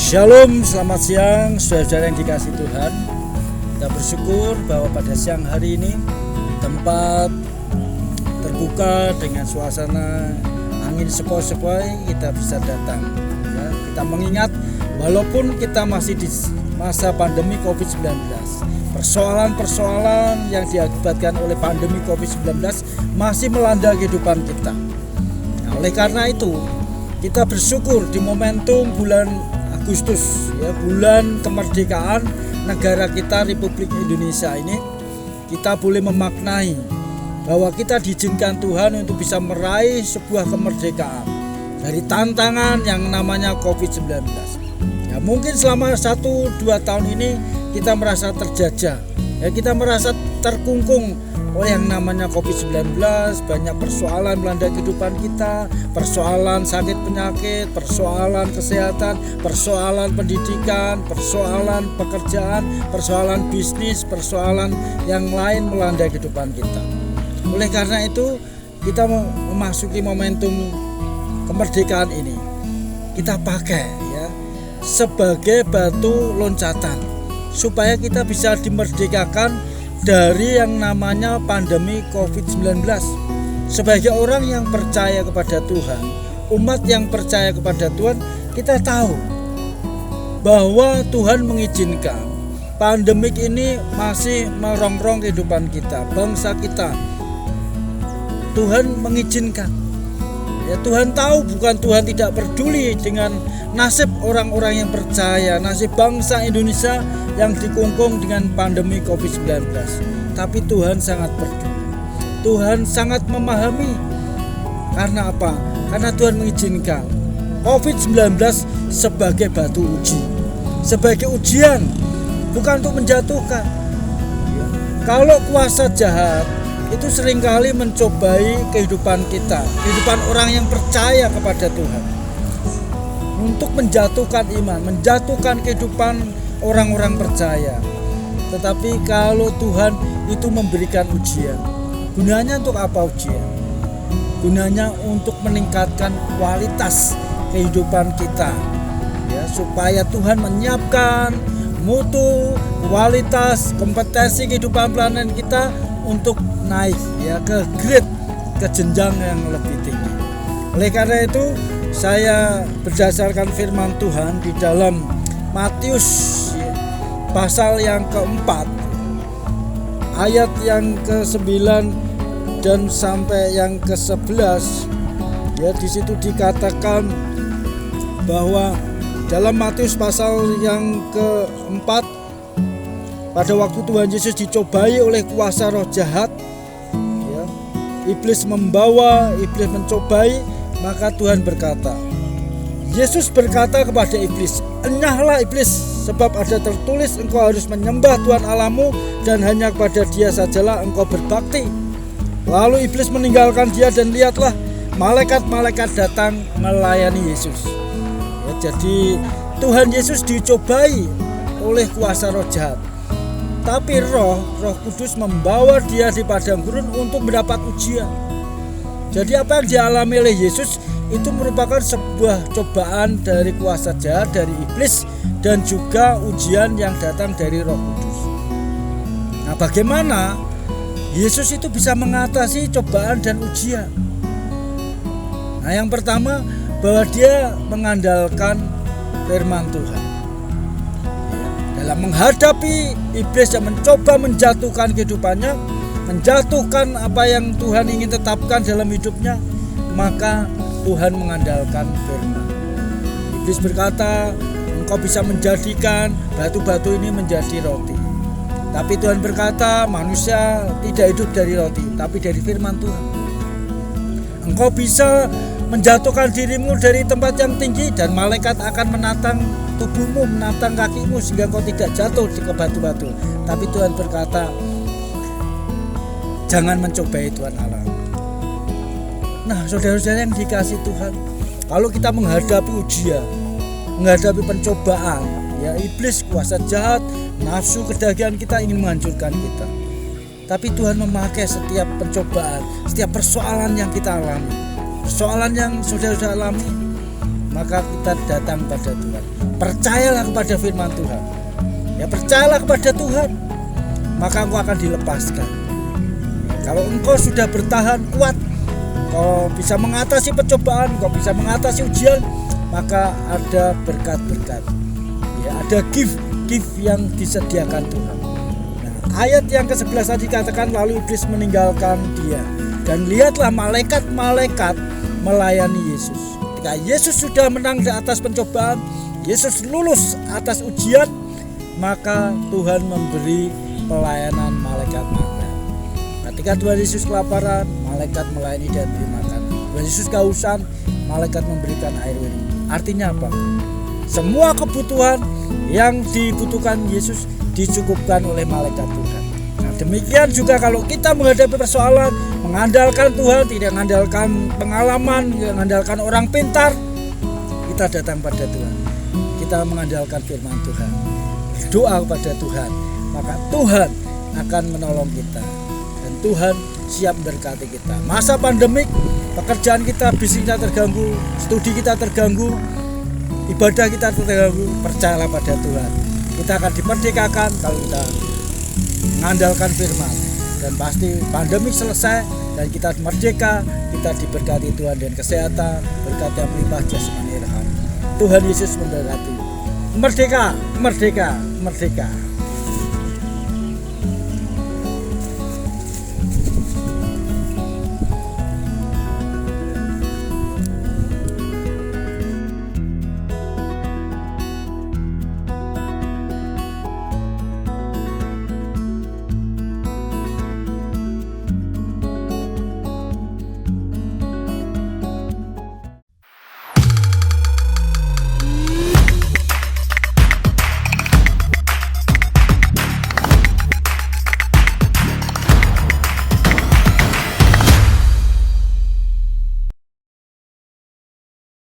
Shalom, selamat siang saudara yang dikasih Tuhan. Kita bersyukur bahwa pada siang hari ini tempat terbuka dengan suasana angin sepoi-sepoi kita bisa datang ya. Kita mengingat walaupun kita masih di masa pandemi COVID-19, persoalan-persoalan yang diakibatkan oleh pandemi COVID-19 masih melanda kehidupan kita. Nah, oleh karena itu kita bersyukur di momentum bulan Agustus ya, bulan kemerdekaan negara kita Republik Indonesia ini, kita boleh memaknai bahwa kita diizinkan Tuhan untuk bisa meraih sebuah kemerdekaan dari tantangan yang namanya COVID-19. Ya, mungkin selama 1-2 tahun ini kita merasa terjajah, ya, kita merasa terkungkung oleh yang namanya COVID-19, banyak persoalan melanda kehidupan kita, persoalan sakit penyakit, persoalan kesehatan, persoalan pendidikan, persoalan pekerjaan, persoalan bisnis, persoalan yang lain melanda kehidupan kita. Oleh karena itu, kita memasuki momentum kemerdekaan ini, kita pakai ya sebagai batu loncatan supaya kita bisa dimerdekakan dari yang namanya pandemi COVID-19. Sebagai orang yang percaya kepada Tuhan, umat yang percaya kepada Tuhan, kita tahu bahwa Tuhan mengizinkan pandemik ini masih merongrong kehidupan kita, bangsa kita. Tuhan mengizinkan. Ya, Tuhan tahu, bukan Tuhan tidak peduli dengan nasib orang-orang yang percaya, nasib bangsa Indonesia yang dikungkung dengan pandemi COVID-19. Tapi Tuhan sangat peduli. Tuhan sangat memahami. Karena apa? Karena Tuhan mengizinkan COVID-19 sebagai batu uji, sebagai ujian, bukan untuk menjatuhkan. Kalau kuasa jahat itu seringkali mencobai kehidupan kita, kehidupan orang yang percaya kepada Tuhan, untuk menjatuhkan iman, menjatuhkan kehidupan orang-orang percaya. Tetapi kalau Tuhan itu memberikan ujian, gunanya untuk apa ujian? Gunanya untuk meningkatkan kualitas kehidupan kita ya, supaya Tuhan menyiapkan mutu, kualitas, kompetensi kehidupan pelayanan kita untuk naik ya ke grade, ke jenjang yang lebih tinggi. Oleh karena itu, saya berdasarkan firman Tuhan di dalam Matius ya, pasal yang keempat, ayat yang ke-9 dan sampai yang ke-11 ya, di situ dikatakan bahwa dalam Matius pasal yang keempat, pada waktu Tuhan Yesus dicobai oleh kuasa roh jahat ya, iblis mencobai, maka Tuhan berkata, Yesus berkata kepada iblis, "Enyahlah iblis, sebab ada tertulis engkau harus menyembah Tuhan Allahmu dan hanya kepada Dia sajalah engkau berbakti." Lalu iblis meninggalkan dia dan lihatlah malaikat-malaikat datang melayani Yesus. Ya, jadi Tuhan Yesus dicobai oleh kuasa roh jahat. Tapi Roh Kudus membawa dia di padang gurun untuk mendapat ujian. Jadi apa yang dialami oleh Yesus itu merupakan sebuah cobaan dari kuasa jahat, dari iblis, dan juga ujian yang datang dari Roh Kudus. Nah, bagaimana Yesus itu bisa mengatasi cobaan dan ujian? Nah, yang pertama, bahwa dia mengandalkan firman Tuhan. Dalam menghadapi iblis yang mencoba menjatuhkan kehidupannya, menjatuhkan apa yang Tuhan ingin tetapkan dalam hidupnya, maka Tuhan mengandalkan firman. Iblis berkata, engkau bisa menjadikan batu-batu ini menjadi roti. Tapi Tuhan berkata, manusia tidak hidup dari roti, tapi dari firman Tuhan. Engkau bisa menjatuhkan dirimu dari tempat yang tinggi dan malaikat akan menatang tubuhmu, menatang kakimu sehingga kau tidak jatuh ke batu-batu. Tapi Tuhan berkata, jangan mencobai Tuhan Allah. Nah, saudara-saudara yang dikasih Tuhan, kalau kita menghadapi ujian, menghadapi pencobaan, ya iblis, kuasa jahat, nafsu kedagingan kita ingin menghancurkan kita. Tapi Tuhan memakai setiap pencobaan, setiap persoalan yang kita alami, persoalan yang saudara-saudara alami, maka kita datang pada Tuhan. percayalah kepada firman Tuhan. Ya, percayalah kepada Tuhan, maka engkau akan dilepaskan. Kalau engkau sudah bertahan kuat, kau bisa mengatasi pencobaan, kau bisa mengatasi ujian, maka ada berkat-berkat. Ya, ada gift yang disediakan Tuhan. Nah, ayat yang ke-11 tadi katakan, lalu iblis meninggalkan dia, dan lihatlah malaikat-malaikat melayani Yesus. Ketika Yesus sudah menang di atas pencobaan, Yesus lulus atas ujian, maka Tuhan memberi pelayanan malaikat-malaikat. Ketika Tuhan Yesus kelaparan, malaikat melayani dan beri makan. Tuhan Yesus kehausan, malaikat memberikan air minum. Artinya apa? Semua kebutuhan yang dibutuhkan Yesus dicukupkan oleh malaikat Tuhan. Nah, demikian juga kalau kita menghadapi persoalan, mengandalkan Tuhan, tidak mengandalkan pengalaman, tidak mengandalkan orang pintar, kita datang pada Tuhan. Kita mengandalkan firman Tuhan, doa kepada Tuhan, maka Tuhan akan menolong kita. Tuhan siap memberkati kita. Masa pandemik, pekerjaan kita, bisnisnya terganggu, studi kita terganggu, ibadah kita terganggu, percayalah pada Tuhan. Kita akan dimerdekakan kalau kita mengandalkan firman. Dan pasti pandemik selesai dan kita merdeka, kita diberkati Tuhan dan kesehatan, berkat yang melimpah jasmani rohani. Tuhan Yesus memberkati. Merdeka, merdeka, merdeka.